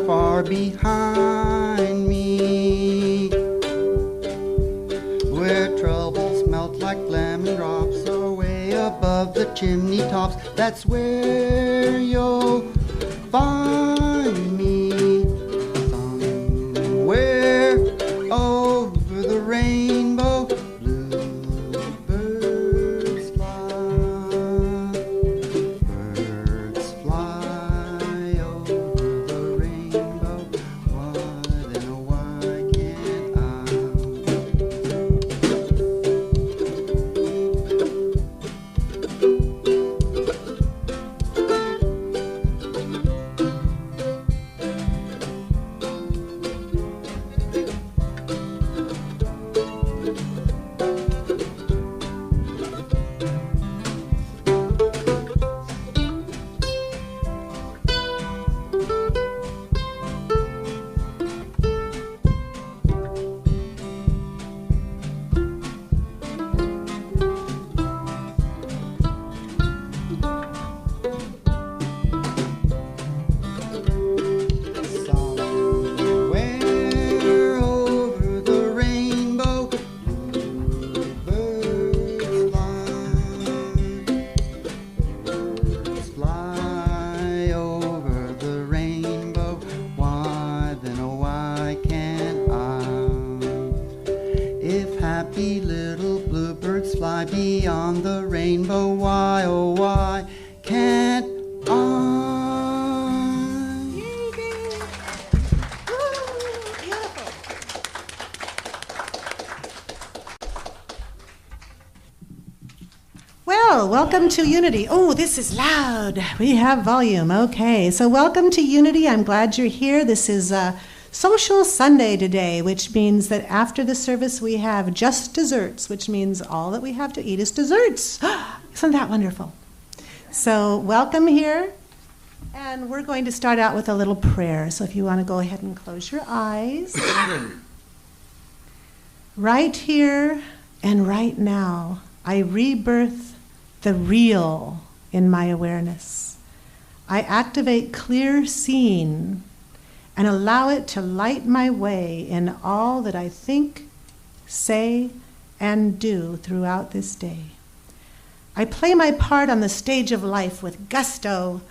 are far behind me. Where troubles melt like lemon drops away above the chimney tops, that's where you'll find me. Somewhere over the rainbow, bluebirds fly. Birds fly over the rainbow. Why then, oh, why can't I? Beyond the rainbow, why, oh, why can't I? Yay, baby. Woo, beautiful. Well, welcome to Unity. Oh, this is loud. We have volume. Okay, so welcome to Unity. I'm glad you're here. This is Social Sunday today, which means that after the service we have just desserts, which means all that we have to eat is desserts. Isn't that wonderful? So welcome here, and we're going to start out with a little prayer. So if you want to go ahead and close your eyes. Right here and right now, I rebirth the real in my awareness. I activate clear seeing and allow it to light my way in all that I think, say, and do throughout this day. I play my part on the stage of life with gusto,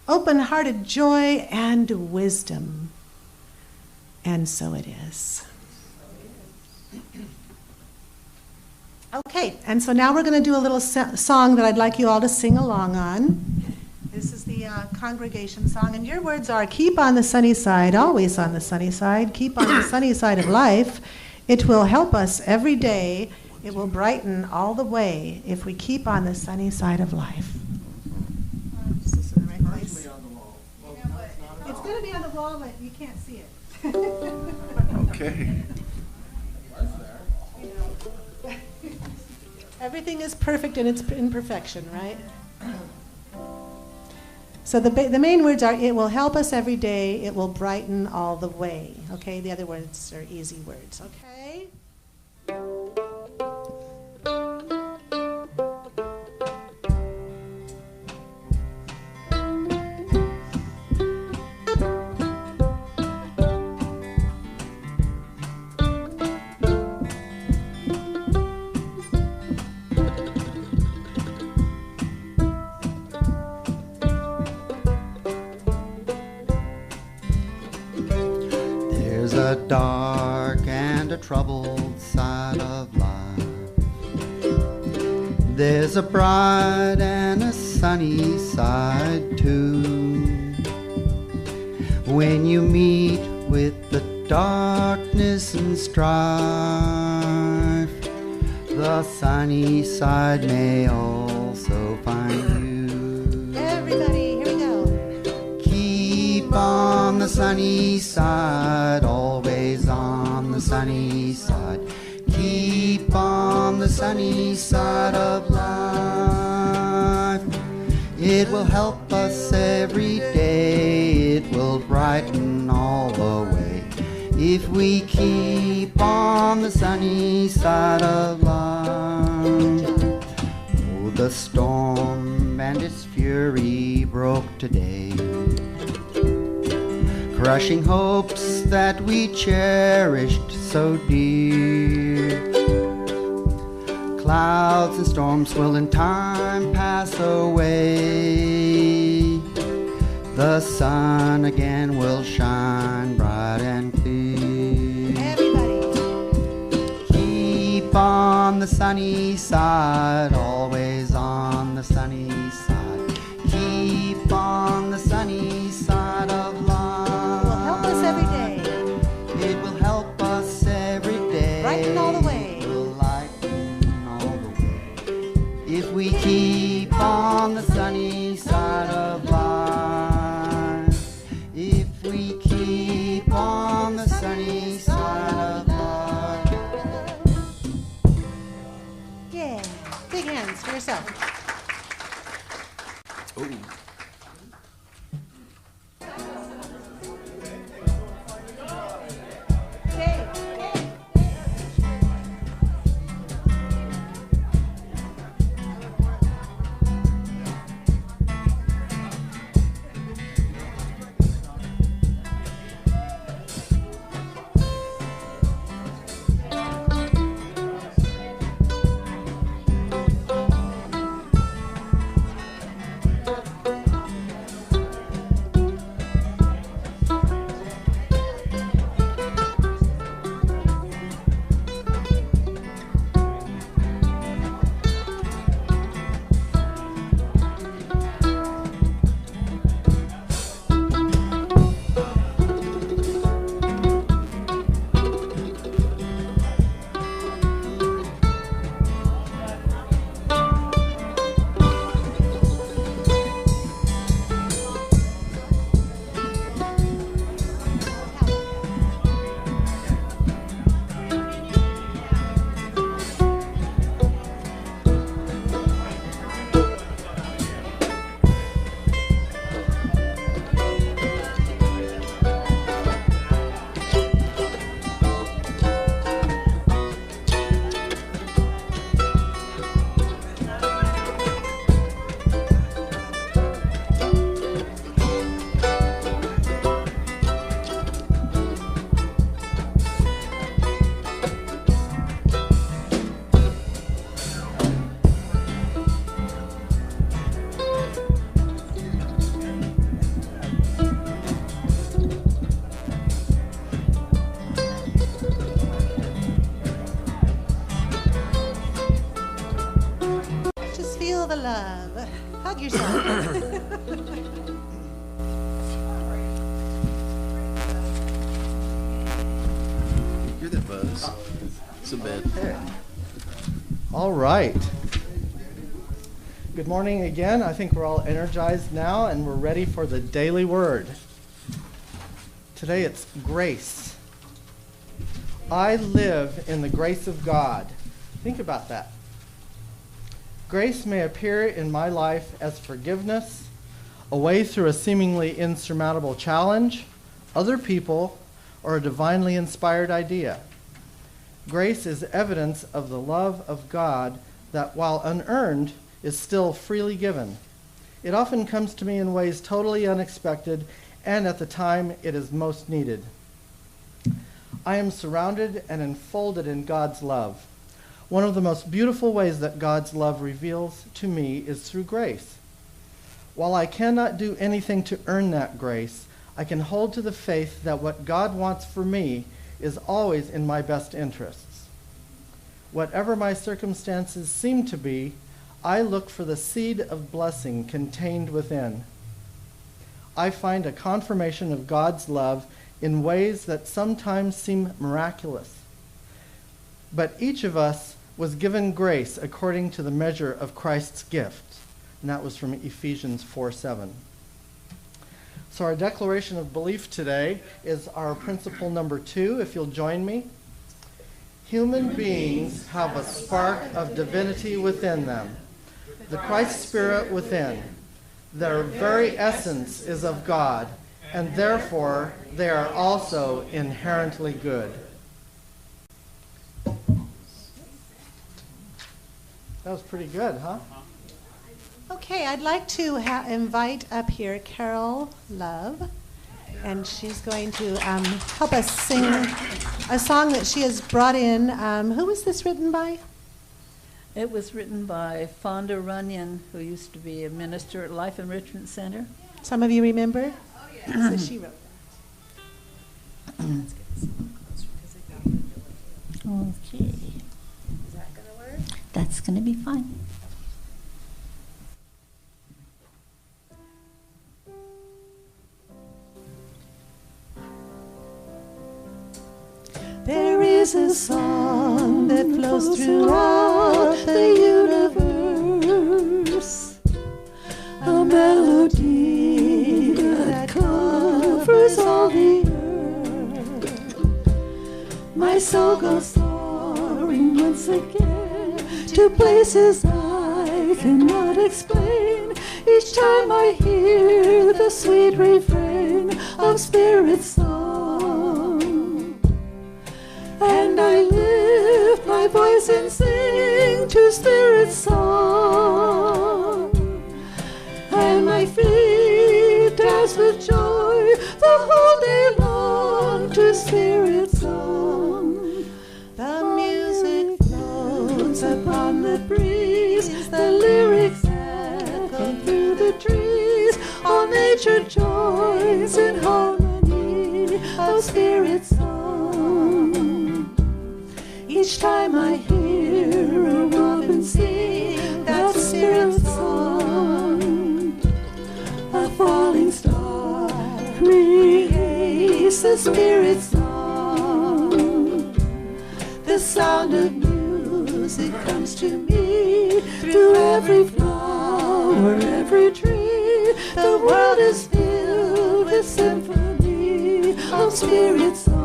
open-hearted joy, and wisdom. And so it is. Okay, and so now we're going to do a little song that I'd like you all to sing along on. This is the congregation song, and your words are, keep on the sunny side, always on the sunny side, keep on the sunny side of life. It will help us every day. It will brighten all the way if we keep on the sunny side of life. Is this in the right place? It's going to be on the wall, but you can't see it. Okay. Everything is perfect in its imperfection, right? So the main words are, it will help us every day, it will brighten all the way. Okay, the other words are easy words, okay? A dark and a troubled side of life. There's a bright and a sunny side too. When you meet with the darkness and strife, the sunny side may also find you. Everybody, here we go. Keep on the sunny side, always on the sunny side. Keep on the sunny side of life. It will help us every day. It will brighten all the way if we keep on the sunny side of life. Oh, the storm and its fury broke today, crushing hopes that we cherished so dear. Clouds and storms will in time pass away. The sun again will shine bright and clear. Everybody. Keep on the sunny side, always on the sunny side. Keep on the sunny side of life. It will help us every day. It will help us every day. Brighten all the way. It will lighten all the way. If we keep on the sunny side of life. If we keep on the sunny side of life. Yeah. Big hands for yourself. Okay. Just feel the love. Hug yourself. You're the buzz. It's a bit. All right. Good morning again. I think we're all energized now and we're ready for the daily word. Today it's grace. I live in the grace of God. Think about that. Grace may appear in my life as forgiveness, a way through a seemingly insurmountable challenge, other people, or a divinely inspired idea. Grace is evidence of the love of God that, while unearned, is still freely given. It often comes to me in ways totally unexpected and at the time it is most needed. I am surrounded and enfolded in God's love. One of the most beautiful ways that God's love reveals to me is through grace. While I cannot do anything to earn that grace, I can hold to the faith that what God wants for me is always in my best interests. Whatever my circumstances seem to be, I look for the seed of blessing contained within. I find a confirmation of God's love in ways that sometimes seem miraculous. But each of us was given grace according to the measure of Christ's gift. And that was from Ephesians 4:7. So our declaration of belief today is our principle number 2, if you'll join me. Human beings have a spark of divinity within them, the Christ Spirit within. Their very essence is of God, and therefore they are also inherently good. That was pretty good, huh? Okay, I'd like to invite up here Carol Love. and she's going to help us sing a song that she has brought in. Who was this written by? It was written by Fonda Runyon, who used to be a minister at Life Enrichment Center. Some of you remember? Oh, yeah. So she wrote that. Okay. Is that going to work? That's going to be fine. There is a song that flows throughout the universe, a melody that covers all the earth. My soul goes soaring once again to places I cannot explain. Each time I hear the sweet refrain of Spirit's song. And I lift my voice and sing to Spirit's song. And my feet dance with joy the whole day long to Spirit's song. The music floats upon the breeze, the lyrics echo through the trees. All nature joins in harmony of Spirit's song. Each time I hear a robin sing that Spirit's song, a falling star creates the Spirit's song. The sound of music comes to me through every flower, every tree. The world is filled with symphony of Spirit's song.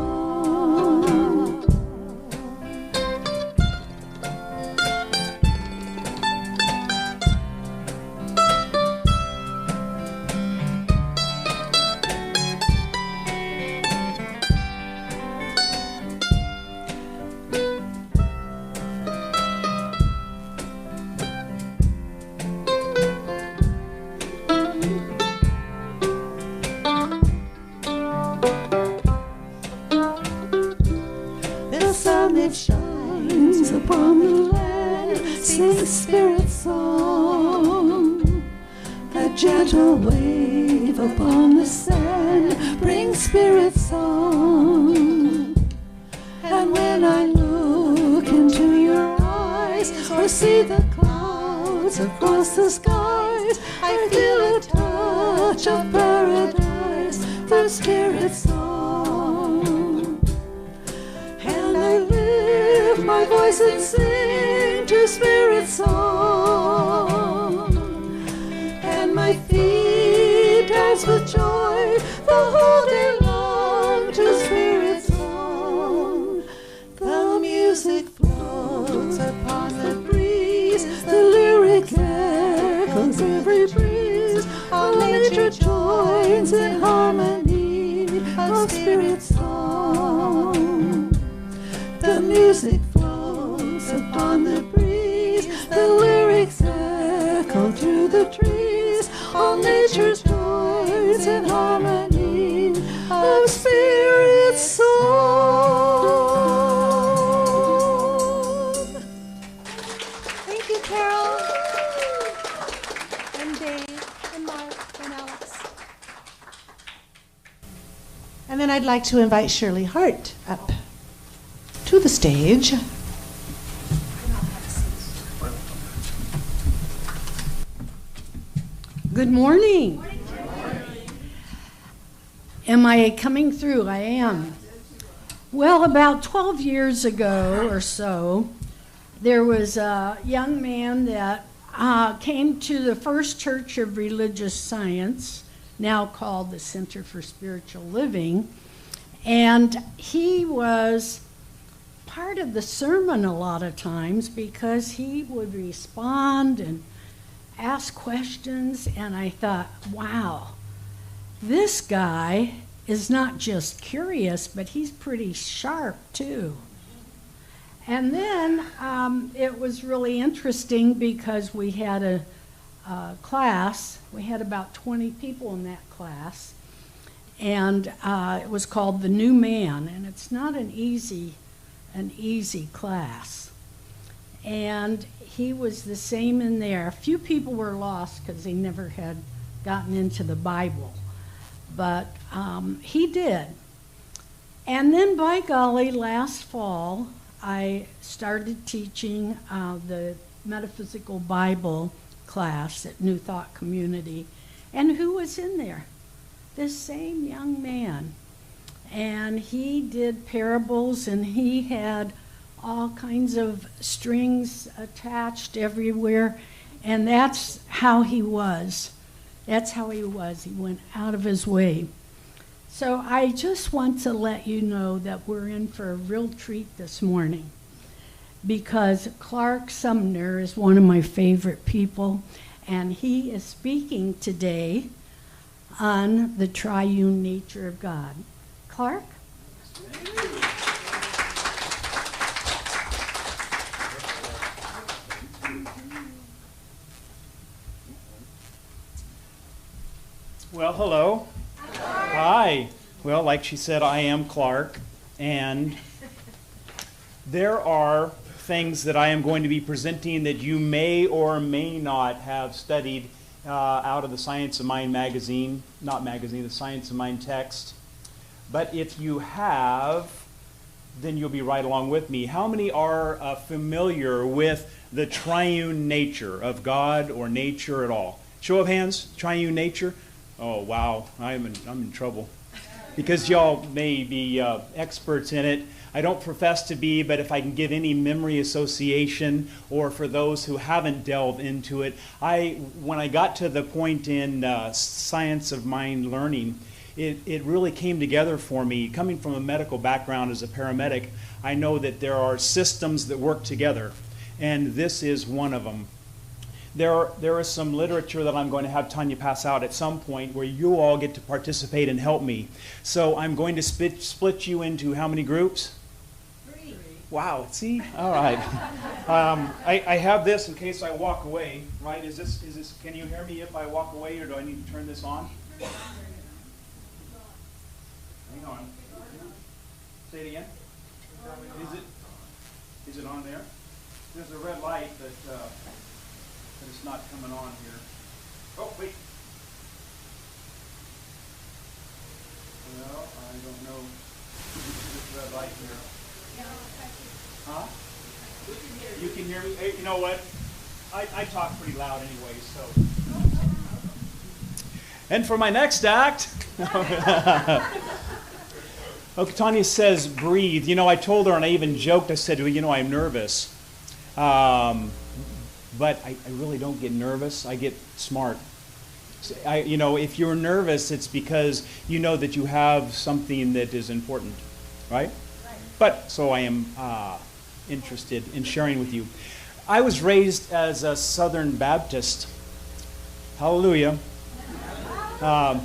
It shines upon the land, sings Spirit's song. A gentle wave upon the sand brings Spirit's song. And when I look into your eyes or see the clouds across the skies, I feel a touch of paradise through Spirit's song. And I lift my voice and sing to Spirit's song. And my feet dance with joy the whole day long to Spirit's song. The music floats upon the breeze, the lyric echoes every breeze. All nature joins in harmony of Spirit's song. The music flows upon the breeze, the lyrics echo through the trees. All nature joins in harmony of Spirit's song. Thank you, Carol, and Dave, and Mark, and Alex. And then I'd like to invite Shirley Hart up to the stage. Good morning. Am I coming through? I am. Well, about 12 years ago or so, there was a young man that came to the First Church of Religious Science, now called the Center for Spiritual Living, and he was part of the sermon a lot of times because he would respond and ask questions, and I thought, wow, this guy is not just curious, but he's pretty sharp too. And then it was really interesting because we had a class. We had about 20 people in that class. and it was called The New Man, and it's not an easy class. And he was the same in there. A few people were lost because they never had gotten into the Bible, but he did. And then, by golly, last fall, I started teaching the Metaphysical Bible class at New Thought Community. And who was in there? This same young man. And he did parables, and he had all kinds of strings attached everywhere. And that's how he was. That's how he was. He went out of his way. So I just want to let you know that we're in for a real treat this morning, because Clark Sumner is one of my favorite people, and he is speaking today on the triune nature of God. Clark? Well, hello. Hi. Well, like she said, I am Clark, and there are things that I am going to be presenting that you may or may not have studied out of the Science of Mind magazine, the Science of Mind text. But if you have, then you'll be right along with me. How many are familiar with the triune nature of God or nature at all? Show of hands, triune nature. Oh, wow, I'm in trouble. Because y'all may be experts in it. I don't profess to be, but if I can give any memory association, or for those who haven't delved into it, when I got to the point in Science of Mind learning, it really came together for me. Coming from a medical background as a paramedic, I know that there are systems that work together, and this is one of them. There is some literature that I'm going to have Tanya pass out at some point where you all get to participate and help me. So I'm going to split you into how many groups? 3. Wow, see? All right. I have this in case I walk away, right? Is this, can you hear me if I walk away, or do I need to turn this on? Hang on. Say it again. Is it on there? There's a red light but it's not coming on here. Oh, wait. Well, I don't know. This red light here. Huh? You can hear me? Hey, you know what? I talk pretty loud anyway, so. And for my next act. Okay, Tanya says breathe. You know, I told her, and I even joked, I said, well, you know, I'm nervous. But I really don't get nervous. I get smart. If you're nervous, it's because you know that you have something that is important, right? But so I am interested in sharing with you. I was raised as a Southern Baptist. Hallelujah. And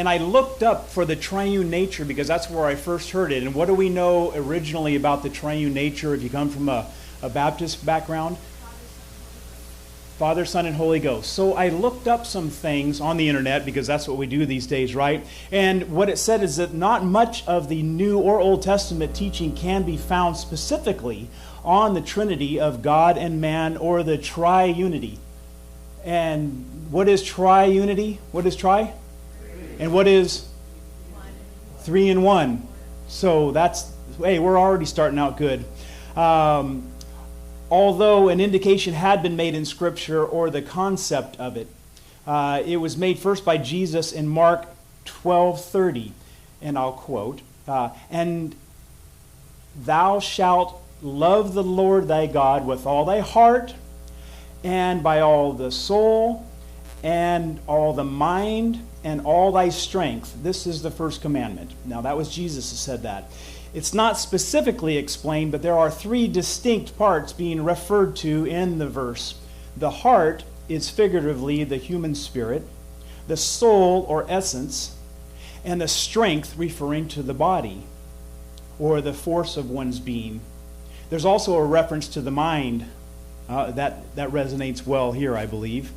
I looked up for the triune nature because that's where I first heard it. And what do we know originally about the triune nature if you come from a Baptist background? Father, Son, and Holy Ghost. So I looked up some things on the internet because that's what we do these days, right? And what it said is that not much of the New or Old Testament teaching can be found specifically on the Trinity of God and man, or the triunity. And what is triunity? What is tri? And what is 3 in 1? So hey, we're already starting out good. Although an indication had been made in Scripture, or the concept of it, it was made first by Jesus in Mark 12:30, and I'll quote, and thou shalt love the Lord thy God with all thy heart, and by all the soul, and all the mind, and all thy strength. This is the first commandment. Now that was Jesus who said that. It's not specifically explained, but there are 3 distinct parts being referred to in the verse. The heart is figuratively the human spirit, the soul or essence, and the strength referring to the body, or the force of one's being. There's also a reference to the mind. That resonates well here, I believe.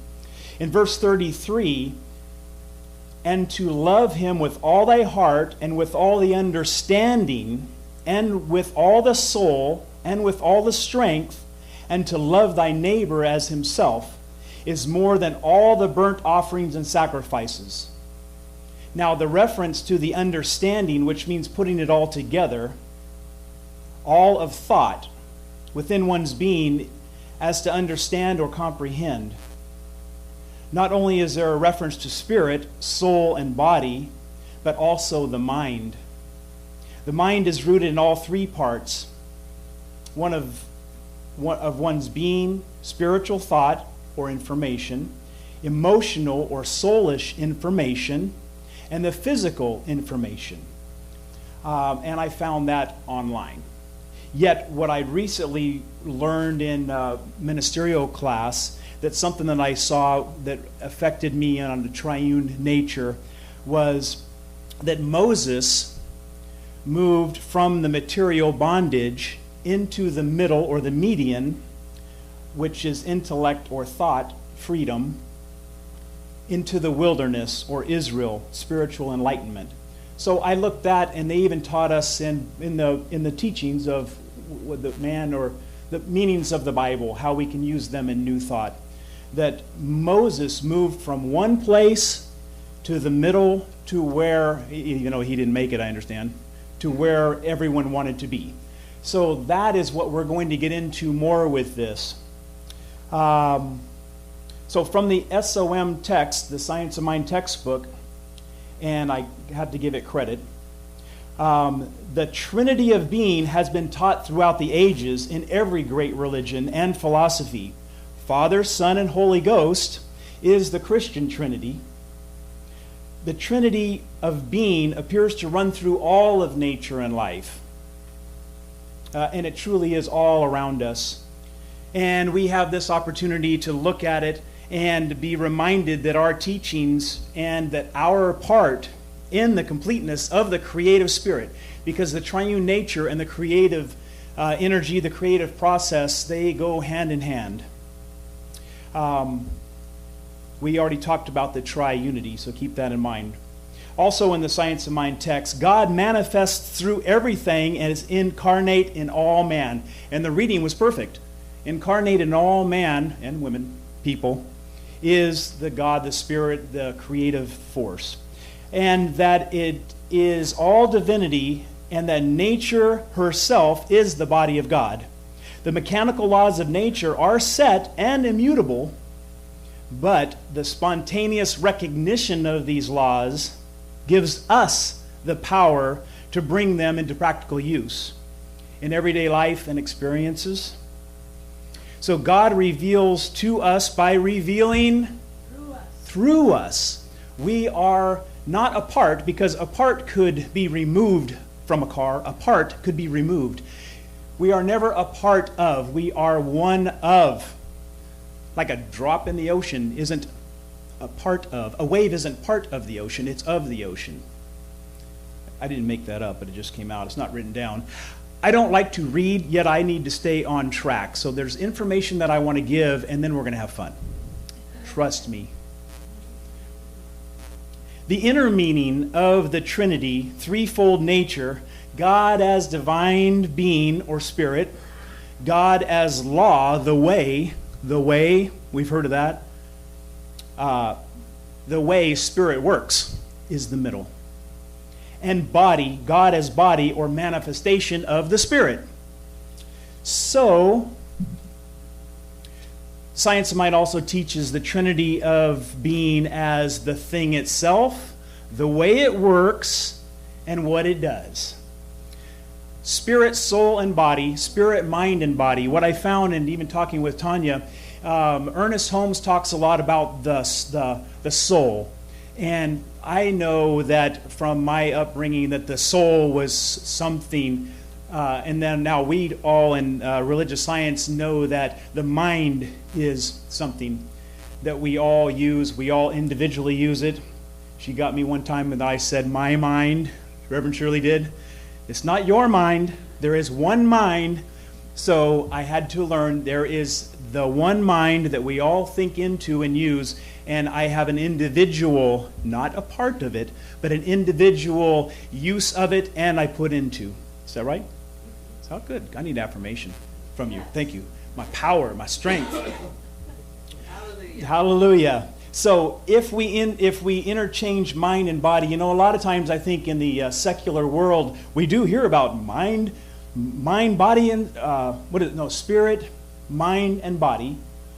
In verse 33, and to love him with all thy heart, and with all the understanding, and with all the soul, and with all the strength, and to love thy neighbor as himself, is more than all the burnt offerings and sacrifices. Now, the reference to the understanding, which means putting it all together, all of thought within one's being as to understand or comprehend. Not only is there a reference to spirit, soul, and body, but also the mind. The mind is rooted in all three parts. One of one's being, spiritual thought or information, emotional or soulish information, and the physical information. And I found that online. Yet what I recently learned in ministerial class, that something that I saw that affected me on the triune nature, was that Moses moved from the material bondage into the middle or the median, which is intellect or thought freedom, into the wilderness or Israel, spiritual enlightenment. So I looked at, and they even taught us in the teachings of the man or the meanings of the Bible, how we can use them in New Thought, that Moses moved from one place to the middle to where, he didn't make it, I understand, to where everyone wanted to be. So that is what we're going to get into more with this. So from the SOM text, the Science of Mind textbook, and I had to give it credit, the Trinity of Being has been taught throughout the ages in every great religion and philosophy. Father, Son, and Holy Ghost is the Christian Trinity. The Trinity of Being appears to run through all of nature and life. And it truly is all around us. And we have this opportunity to look at it and be reminded that our teachings and that our part in the completeness of the creative spirit, because the triune nature and the creative energy, the creative process, they go hand in hand. We already talked about the triunity, so keep that in mind. Also in the Science of Mind text, God manifests through everything and is incarnate in all man. And the reading was perfect. Incarnate in all man and women, people, is the God, the Spirit, the creative force. And that it is all divinity, and that nature herself is the body of God. The mechanical laws of nature are set and immutable, but the spontaneous recognition of these laws gives us the power to bring them into practical use in everyday life and experiences. So God reveals to us by revealing through us. We are not a part, because a part could be removed from a car. A part could be removed. We are never a part of. We are one of. Like a drop in the ocean isn't a part of. A wave isn't part of the ocean. It's of the ocean. I didn't make that up, but it just came out. It's not written down. I don't like to read, yet I need to stay on track. So there's information that I want to give, and then we're going to have fun. Trust me. The inner meaning of the Trinity, threefold nature, God as divine being or spirit, God as law, the way, we've heard of that. The way spirit works is the middle. And body, God as body or manifestation of the Spirit. So, Science of Mind also teaches the Trinity of Being as the thing itself, the way it works, and what it does. Spirit, soul, and body, spirit, mind, and body. What I found, and even talking with Tanya, Ernest Holmes talks a lot about the soul. And I know that from my upbringing that the soul was something, and then now we all in religious science know that the mind is something that we all use. We all individually use it. She got me one time and I said, my mind, Reverend Shirley did. It's not your mind. There is one mind, So I had to learn there is the one mind that we all think into and use, and I have an individual, not a part of it, but an individual use of it, and I put into. Is that right? Is that good? I need affirmation from you. Thank you. My power, my strength. Hallelujah. Hallelujah. So if we interchange mind and body, a lot of times I think in the secular world we do hear about mind, body, and spirit, mind, and body.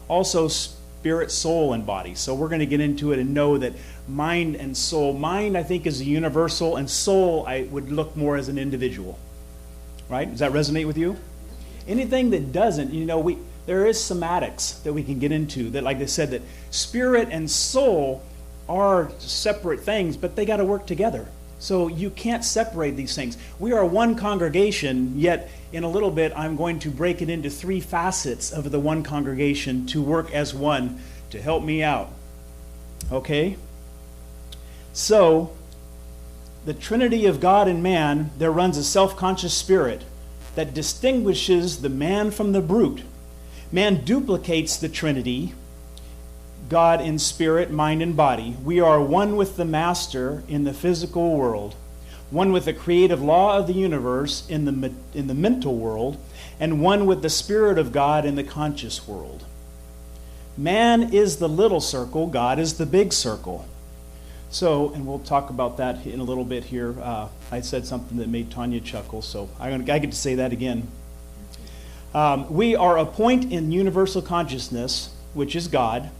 Also spirit, soul, and body. So we're going to get into it and know that mind and soul. Mind, I think, is a universal, and soul, I would look more as an individual. Right? Does that resonate with you? Anything that doesn't, there is somatics that we can get into that, like I said, that spirit and soul are separate things, but they got to work together. So you can't separate these things. We are one congregation, yet in a little bit I'm going to break it into 3 facets of the one congregation to work as one to help me out. Okay? So, the Trinity of God and man, there runs a self-conscious spirit that distinguishes the man from the brute. Man duplicates the Trinity, God in spirit, mind, and body. We are one with the Master in the physical world, one with the creative law of the universe in the mental world, and one with the Spirit of God in the conscious world. Man is the little circle, God is the big circle. So, and we'll talk about that in a little bit here. I said something that made Tanya chuckle, so I get to say that again. We are a point in universal consciousness, which is God.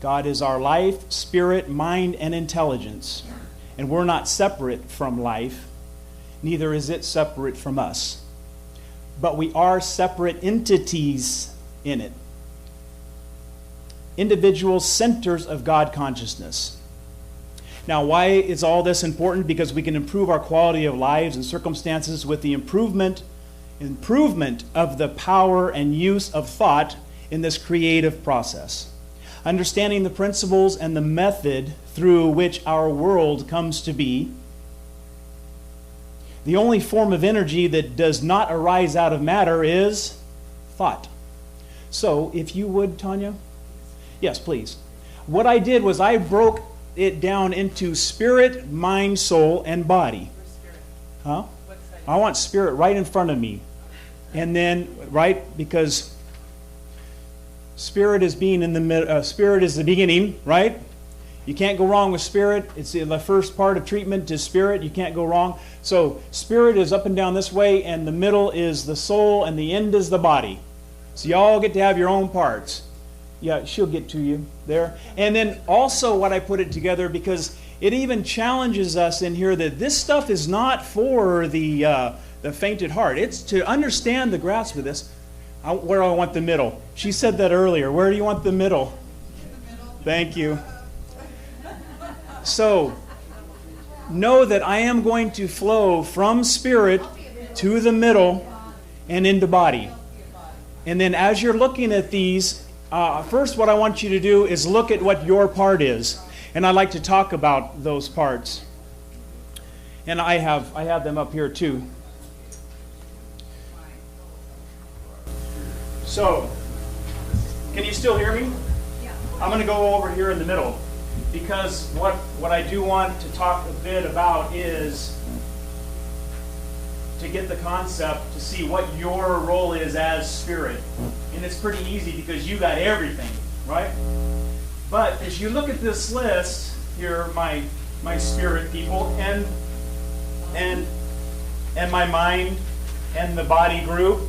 God is our life, spirit, mind, and intelligence. And we're not separate from life, neither is it separate from us. But we are separate entities in it. Individual centers of God consciousness. Now, why is all this important? Because we can improve our quality of lives and circumstances with the improvement of the power and use of thought in this creative process. Understanding the principles and the method through which our world comes to be. The only form of energy that does not arise out of matter is thought. So, if you would, Tanya? Yes, please. What I did was I broke it down into spirit, mind, soul, and body. Huh? I want spirit right in front of me. And then, right, because spirit is being in the spirit is the beginning, right? You can't go wrong with spirit. It's the first part of treatment is spirit. You can't go wrong. So spirit is up and down this way, and the middle is the soul, and the end is the body. So you all get to have your own parts. Yeah, she'll get to you there. And then also what I put it together, because it even challenges us in here that this stuff is not for the fainted heart. It's to understand the grasp of this. Where do I want the middle? She said that earlier. Where do you want the middle? Thank you. So, know that I am going to flow from spirit to the middle and into body. And then as you're looking at these, first what I want you to do is look at what your part is. And I'd like to talk about those parts. And I have them up here too. So, can you still hear me? Yeah. I'm going to go over here in the middle, because what I do want to talk a bit about is to get the concept to see what your role is as spirit. And it's pretty easy because you got everything, right? But as you look at this list here, my spirit people and my mind and the body group,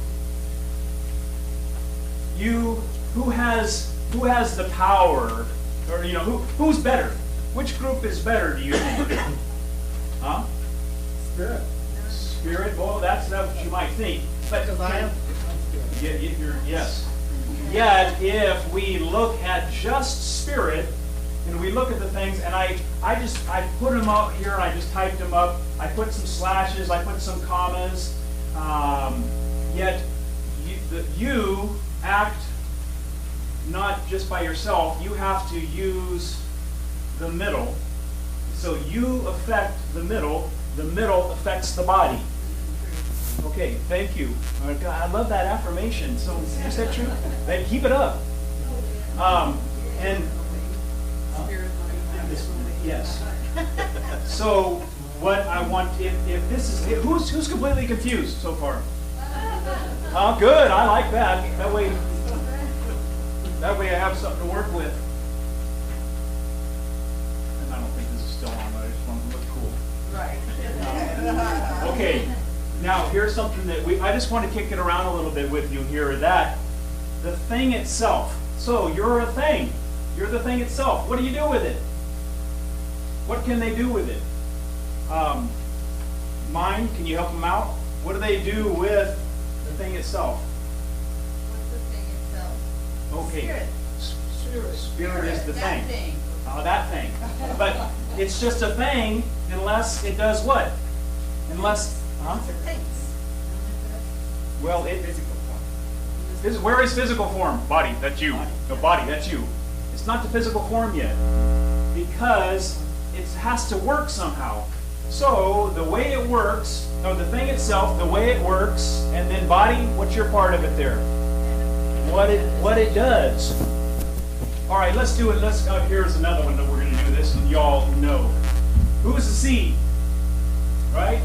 who has the power, or who's better? Which group is better, do you think? Huh? Spirit. Spirit. Well, that's what you might think. But Because I am. Yes. Yet, if we look at just spirit, and we look at the things, and I put them up here, and I just typed them up. I put some slashes, I put some commas. Yet, you act not just by yourself. You have to use the middle. So you affect the middle affects the body. Okay, thank you. God, I love that affirmation. So is that true? Then keep it up. And yes. So what I want, if this is, who's completely confused so far? Oh, good. I like that. That way I have something to work with. And I don't think this is still on, but I just want to look cool. Right. Okay. Now here's something that I just want to kick it around a little bit with you here. That the thing itself. So you're a thing. You're the thing itself. What do you do with it? What can they do with it? Mind, can you help them out? What do they do with the thing itself? What's the thing itself? Okay. Spirit. Spirit is the That thing. That thing. But it's just a thing unless it does what? Unless, huh? It thinks. Well, where is physical form? Body, that's you. No, body, that's you. It's not the physical form yet. Because it has to work somehow. So, the way it works, the thing itself, the way it works, and then body, what's your part of it there? What it does. All right, let's do it. Here's another one that we're going to do this, and y'all know. Who's the seed? Right?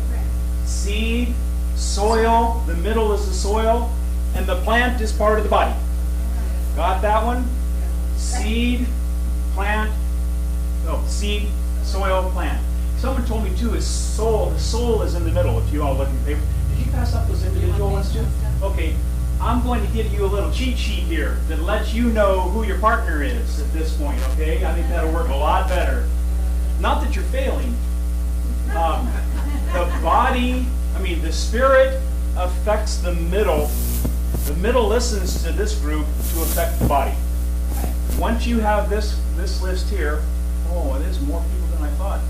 Seed, soil, the middle is the soil, and the plant is part of the body. Got that one? Seed, plant, seed, soil, plant. Someone told me too, is soul. The soul is in the middle. If you all look in the paper, did you pass up those individual ones too? Okay, I'm going to give you a little cheat sheet here that lets you know who your partner is at this point. Okay, I think that'll work a lot better. Not that you're failing. The body, the spirit affects the middle. The middle listens to this group to affect the body. Once you have this list here, there's more people than I thought.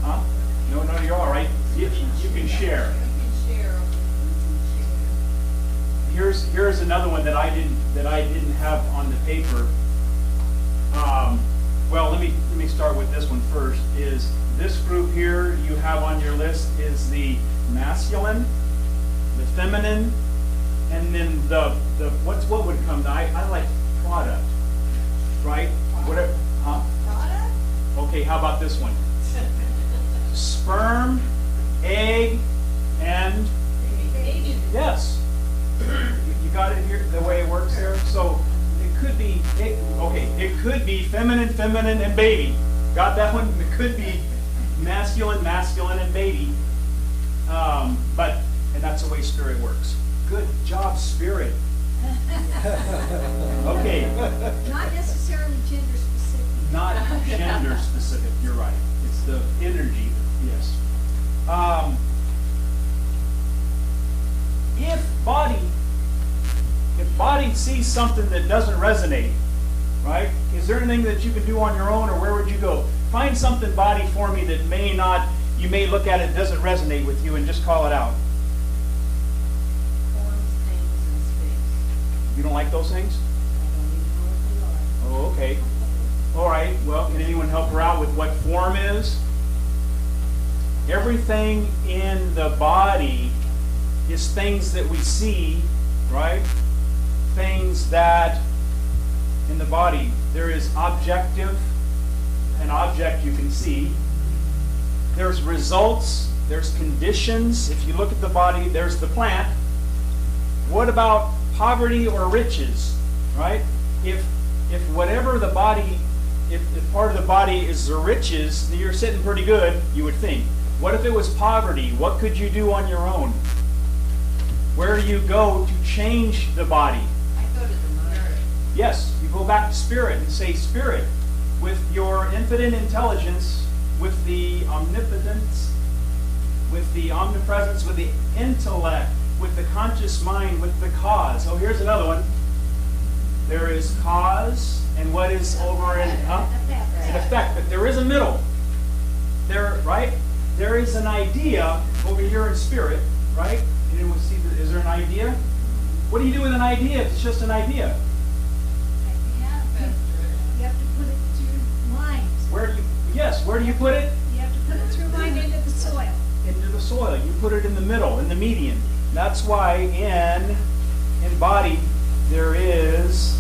Huh? No, you're all right. You can share. Here's another one that I didn't have on the paper. Well, let me start with this one first. Is this group here you have on your list is the masculine, the feminine, and then the what would come? I like product, right? Whatever. Huh? Product? Okay, how about this one? Sperm, egg, and Baby. yes. You got it here, the way it works there? So it could be, it could be feminine, and baby. Got that one? It could be masculine, and baby. And that's the way spirit works. Good job, spirit. Okay. Not necessarily gender specific. Not gender specific, you're right. It's the energy, yes. If body sees something that doesn't resonate, right? Is there anything that you can do on your own, or where would you go? Find something, body, for me that you may look at it, doesn't resonate with you, and just call it out. Forms, things, and space. You don't like those things? I don't even know what they are. Oh, okay. All right. Well, can anyone help her out with what form is? Everything in the body is things that we see, right? Things that in the body, there is objective, an object you can see. There's results, there's conditions. If you look at the body, there's the plant. What about poverty or riches, right? If whatever the body, if part of the body is the riches, you're sitting pretty good, you would think. What if it was poverty? What could you do on your own? Where do you go to change the body? I go to the mother. Yes, you go back to spirit and say, Spirit, with your infinite intelligence, with the omnipotence, with the omnipresence, with the intellect, with the conscious mind, with the cause. Oh, here's another one. There is cause, and what is over in an effect, but there is a middle. There, right? There is an idea over here in spirit, right? Anyone see? Is there an idea? What do you do with an idea if it's just an idea? You have to put it through mind. Where do you put it? You have to put it through mind into the soil. Into the the soil. You put it in the middle, in the median. That's why in body there is,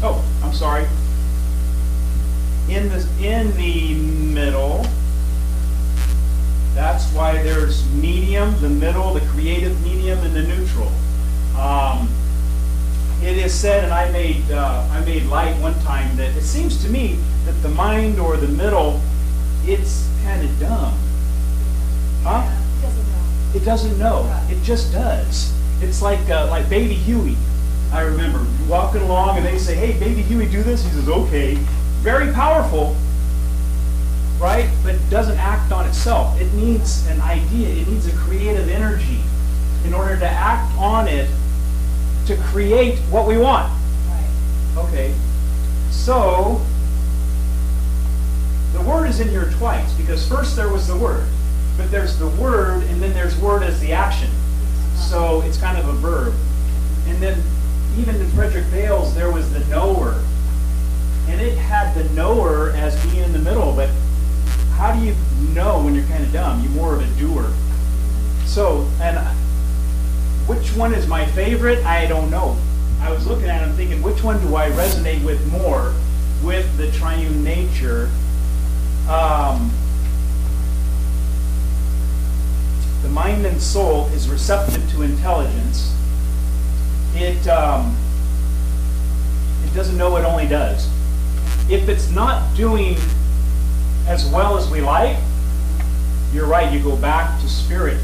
oh, I'm sorry. In the middle, that's why there's medium, the middle, the creative medium, and the neutral. It is said, and I made light one time, that it seems to me that the mind or the middle, it's kind of dumb. Huh? It doesn't know. It just does. It's like Baby Huey. I remember walking along and they say, "Hey, Baby Huey, do this." He says, "Okay." Very powerful, right? But it doesn't act on itself. It needs an idea. It needs a creative energy in order to act on it to create what we want. Okay. So the word is in here twice because first there was the word, but there's the word and then there's word as the action. So it's kind of a verb. And then even in Frederick Bales there was the knower. And it had the knower as being in the middle, but how do you know when you're kind of dumb? You're more of a doer. So, and which one is my favorite? I don't know. I was looking at it and thinking, which one do I resonate with more with the triune nature? The mind and soul is receptive to intelligence. It doesn't know it only does. If it's not doing as well as we like, you're right, you go back to spirit,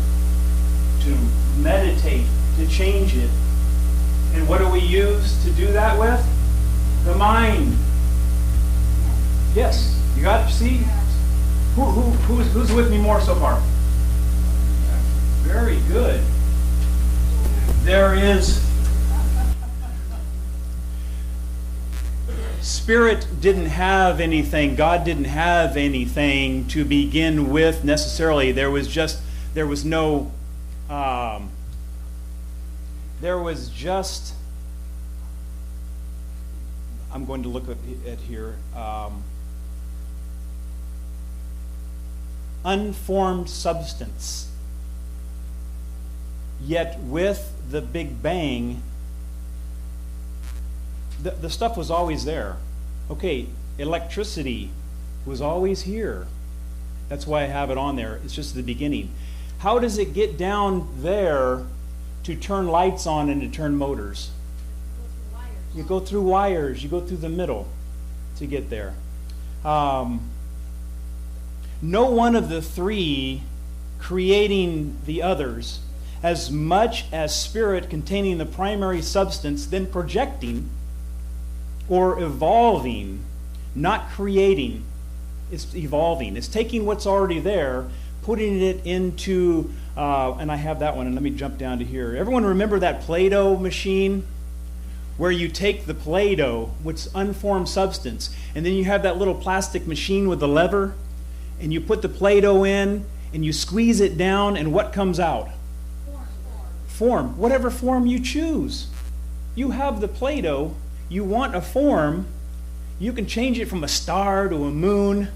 to meditate, to change it. And what do we use to do that with? The mind. Yes, you got, see? Who's with me more so far? Very good. There is... Spirit didn't have anything, God didn't have anything to begin with necessarily. There was just, I'm going to look at here, unformed substance. Yet with the Big Bang, the stuff was always there. Okay, electricity was always here. That's why I have it on there. It's just the beginning. How does it get down there to turn lights on and to turn motors? You go through wires. You go through the middle to get there. No one of the three creating the others, as much as spirit containing the primary substance, then projecting or evolving, not creating. It's evolving. It's taking what's already there, putting it into, and I have that one, and let me jump down to here. Everyone remember that Play-Doh machine? Where you take the Play-Doh, which is unformed substance, and then you have that little plastic machine with the lever, and you put the Play-Doh in, and you squeeze it down, and what comes out? Form. Whatever form you choose. You have the Play-Doh. You want a form, you can change it from a star to a moon.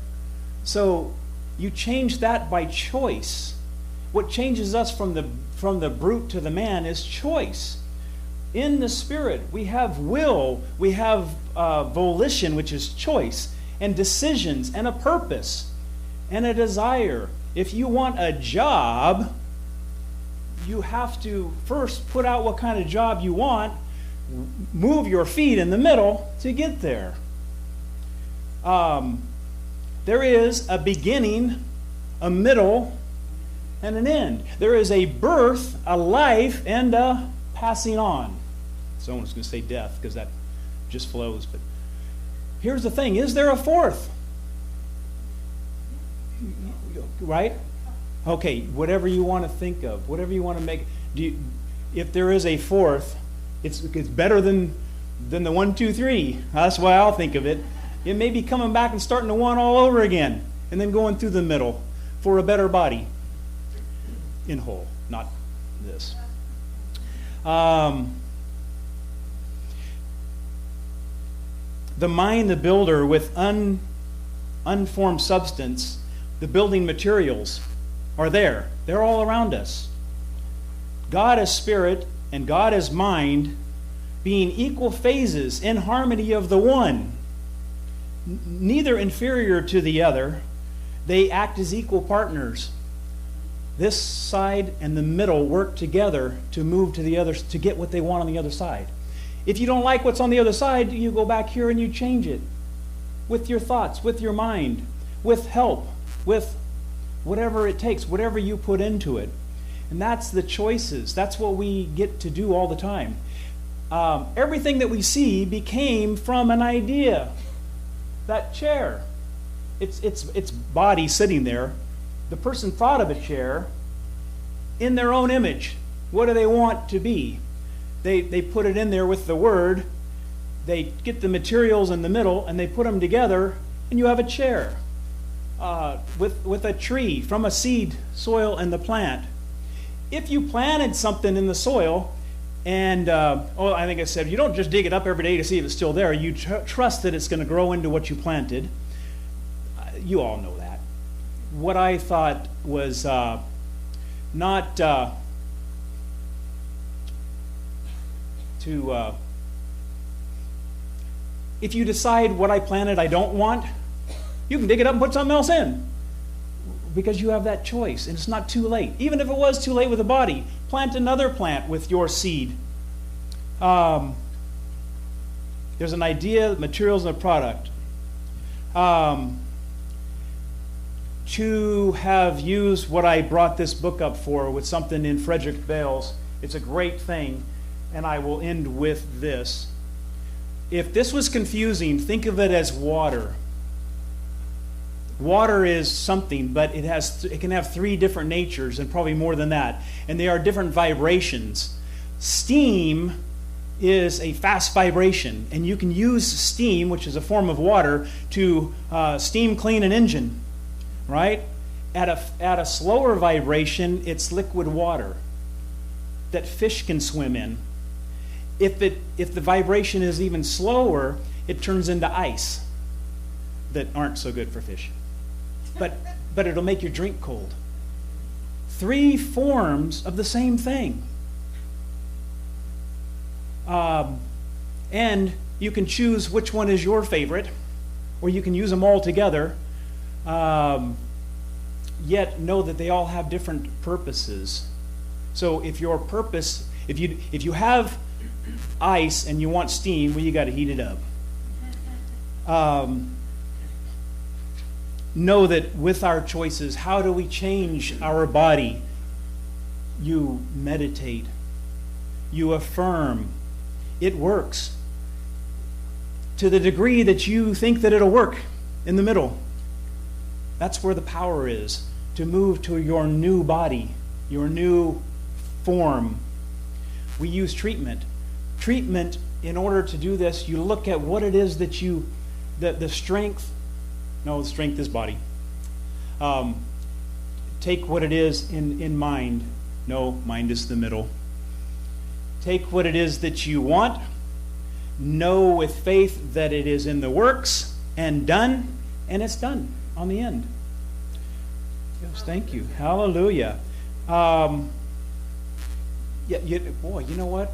So you change that by choice. What changes us from the brute to the man is choice. In the spirit, we have will, we have volition, which is choice, and decisions, and a purpose, and a desire. If you want a job, you have to first put out what kind of job you want, move your feet in the middle to get there. There is a beginning, a middle, and an end. There is a birth, a life, and a passing on. Someone's going to say death because that just flows. But here's the thing. Is there a fourth? Right? Okay, whatever you want to think of, whatever you want to make. If there is a fourth, it's better than the 1, 2, 3. That's why I'll think of it. It may be coming back and starting to one all over again, and then going through the middle for a better body in whole, not this. The mind, the builder with unformed substance, the building materials. are there. They're all around us. God as spirit and God as mind being equal phases in harmony of the one, neither inferior to the other. They act as equal partners. This side and the middle work together to move to the other, to get what they want on the other side. If you don't like what's on the other side, you go back here and you change it with your thoughts, with your mind, with help, with whatever it takes, whatever you put into it. And that's the choices. That's what we get to do all the time. Everything that we see became from an idea. That chair, its body sitting there. The person thought of a chair in their own image. What do they want to be? They put it in there with the word. They get the materials in the middle and they put them together, and you have a chair with a tree from a seed, soil, and the plant. If you planted something in the soil, and I think I said, you don't just dig it up every day to see if it's still there. You trust that it's going to grow into what you planted. You all know that. What I thought was not if you decide what I planted I don't want, you can dig it up and put something else in, because you have that choice, and it's not too late. Even if it was too late with the body, plant another plant with your seed. There's an idea, materials, and a product. To have used what I brought this book up for with something in Frederick Bales, it's a great thing, and I will end with this. If this was confusing, think of it as water. Water is something, but it can have three different natures, and probably more than that, and they are different vibrations. Steam is a fast vibration, and you can use steam, which is a form of water, to steam clean an engine, right? At a slower vibration, it's liquid water that fish can swim in. If the vibration is even slower, it turns into ice that aren't so good for fish. But it'll make your drink cold. Three forms of the same thing. And you can choose which one is your favorite, or you can use them all together, yet know that they all have different purposes. So if your purpose, if you have ice and you want steam, well, you got to heat it up. Know that with our choices, how do we change our body? You meditate. You affirm. It works. To the degree that you think that it'll work in the middle. That's where the power is, to move to your new body, your new form. We use treatment. Treatment, in order to do this, you look at what it is that the strength. No, the strength is body. Take what it is in mind. No, mind is the middle. Take what it is that you want. Know with faith that it is in the works and done, and it's done on the end. Yes, thank you. Hallelujah. Boy, you know what?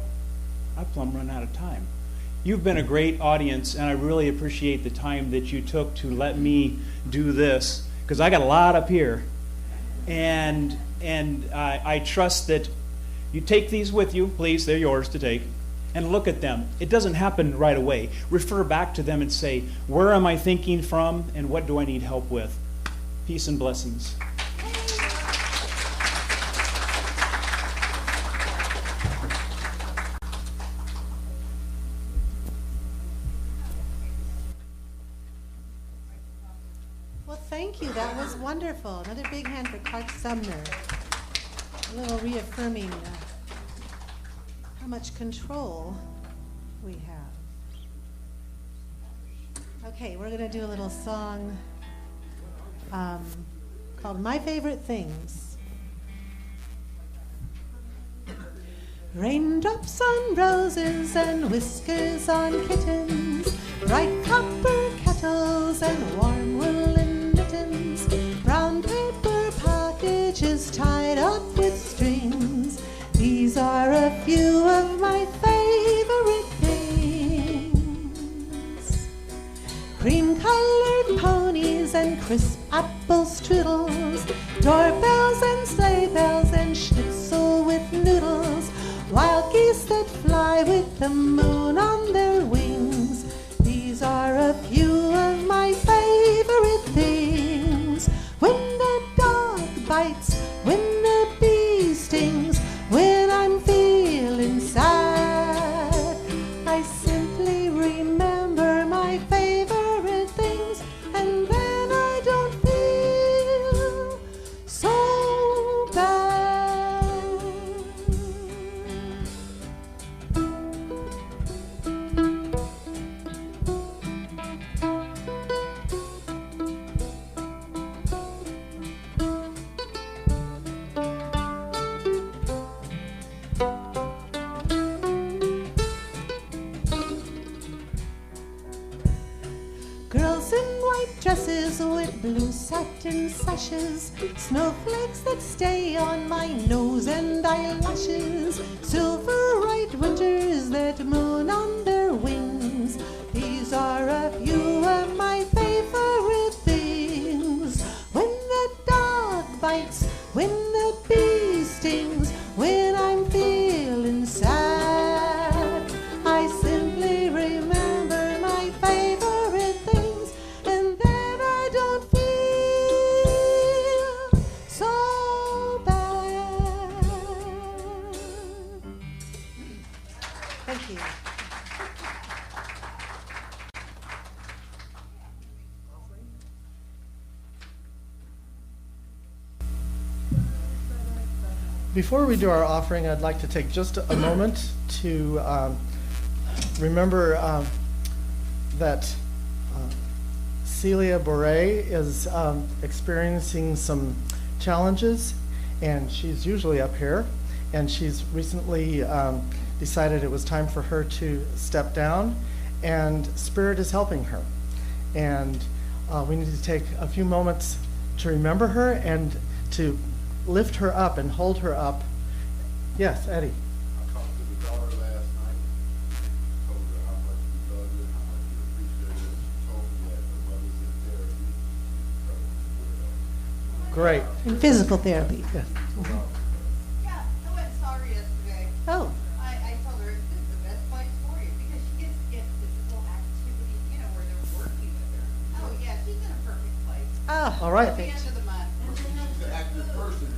I plumb run out of time. You've been a great audience, and I really appreciate the time that you took to let me do this, because I got a lot up here. And I trust that you take these with you, please, they're yours to take, and look at them. It doesn't happen right away. Refer back to them and say, where am I thinking from, and what do I need help with? Peace and blessings. Thank you. That was wonderful. Another big hand for Clark Sumner. A little reaffirming how much control we have. Okay, we're going to do a little song called My Favorite Things. Raindrops on roses and whiskers on kittens, bright copper kettles and warm woolen mittens, brown paper packages a few of my favorite things. Cream-colored ponies and crisp apple strudels, doorbells and sleigh bells and schnitzel with noodles, wild geese that fly with the moon on their wings. These are a few of my favorite things. When the dog bites, when the bee stings, when I'm feeling sad, I simply remember my favorite things, and then I don't feel so bad. Girls in white dresses with blue satin sashes, snowflakes that stay on my nose and eyelashes, silver white winters that moon on their wings. These are a few of my favorite things. When the dog bites, when the bee stings, when I'm feeling sad, I simply remember my favorite things, and then I don't feel so bad. Thank you. Before we do our offering, I'd like to take just a moment to remember that Celia Boré is experiencing some challenges, and she's usually up here, and she's recently decided it was time for her to step down, and Spirit is helping her. And we need to take a few moments to remember her and to lift her up and hold her up. Yes, Eddie. I talked to the daughter last night, told her how much we love her, how much we appreciate her. She told me that her mother's in therapy. Great. In physical therapy. Yes. Yeah, I went and saw her yesterday. Oh, I told her this is the best place for you because she gets to get physical activity, you know, where they're working with her. Oh, yeah, she's in a perfect place. ah, All right. At the end of the month. She's an active person.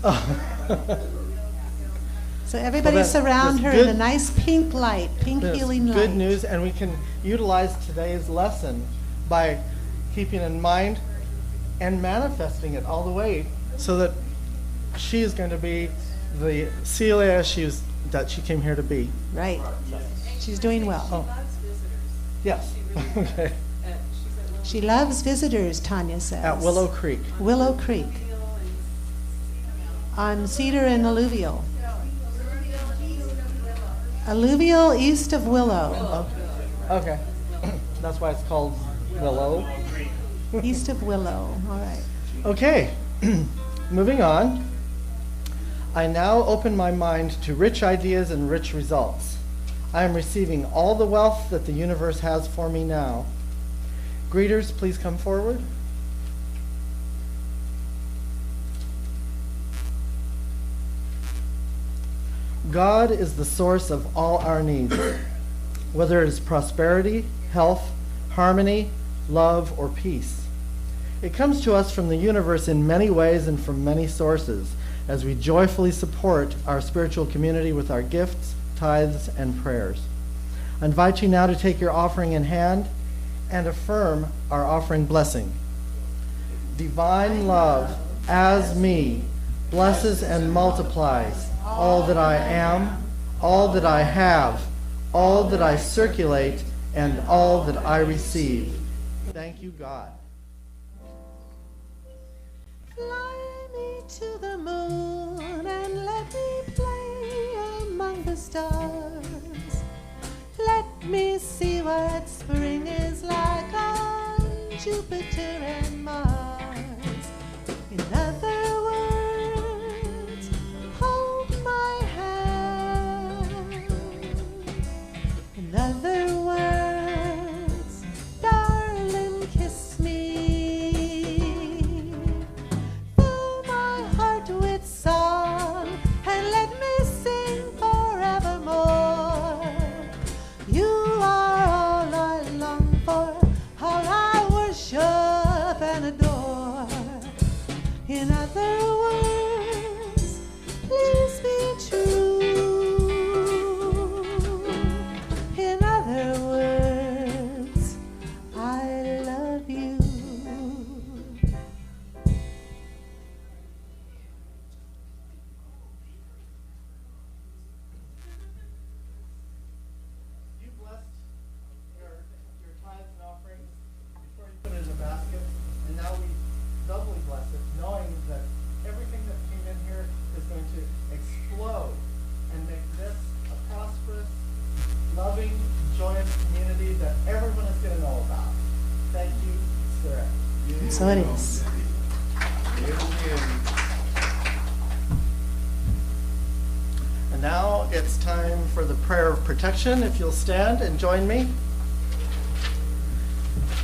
So everybody Well, that- surround that's her in good. a nice pink light, pink That's healing light. good news, and we can utilize today's lesson by keeping in mind and manifesting it all the way so that she is going to be the Celia that she came here to be. Right. She's doing well. Oh. Yes. Okay. She loves visitors, Tanya says. At Willow Creek. Willow Creek. On Cedar and Alluvial. Alluvial east of Willow. Okay. That's why it's called Willow. East of Willow. All right. Okay. Moving on. I now open my mind to rich ideas and rich results. I am receiving all the wealth that the universe has for me now. Greeters, please come forward. God is the source of all our needs, whether it is prosperity, health, harmony, love, or peace. It comes to us from the universe in many ways and from many sources as we joyfully support our spiritual community with our gifts, tithes, and prayers. I invite you now to take your offering in hand and affirm our offering blessing. Divine love, as me, blesses and multiplies all that I am, all that I have, all that I circulate, and all that I receive. Thank you, God. Fly me to the moon and let me play among the stars. Let me see what spring is like on Jupiter and Mars. In other words, hold my hand. that everyone is going to know about. Thank you, Spirit. So it is. And now it's time for the prayer of protection. If you'll stand and join me.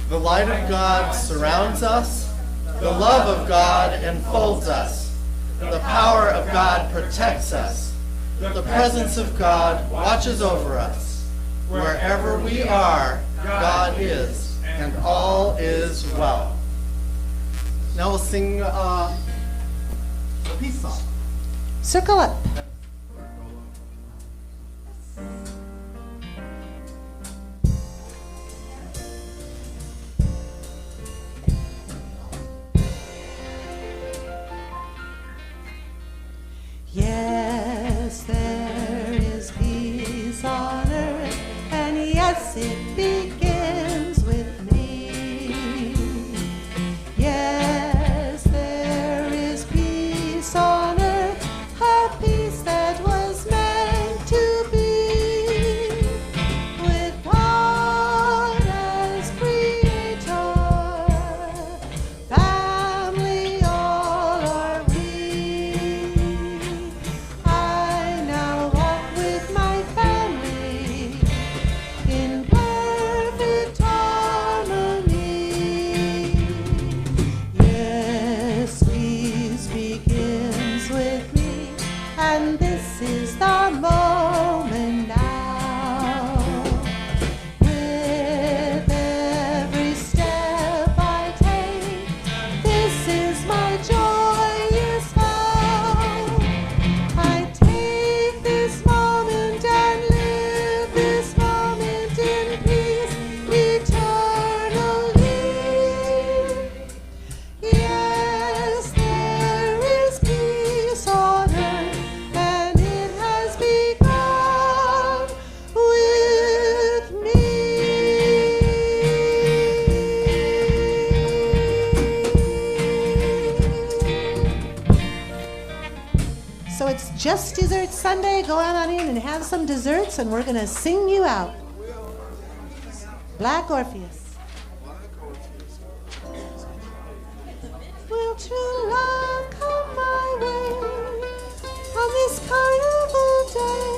The light of God surrounds us. The love of God enfolds us. The power of God protects us. The presence of God watches over us. Wherever we are, God is, and all is well. Now we'll sing a peace song. Circle up. Yes, there is peace on earth, and yes, it begins with me. Yes, there is peace on earth, a peace that was meant to be, with God as creator, family all are we. I now walk with my family in perfect harmony. Yes, peace begins with me, and this is the moment now. With every step I take, this is my joyous vow. I take this moment and live this moment in peace eternally. Yes, there is peace on earth, and it has begun with me. So it's just dessert Sunday. Go on in and have some desserts, and we're going to sing you out. Black Orpheus. Will true love come my way on this carnival day?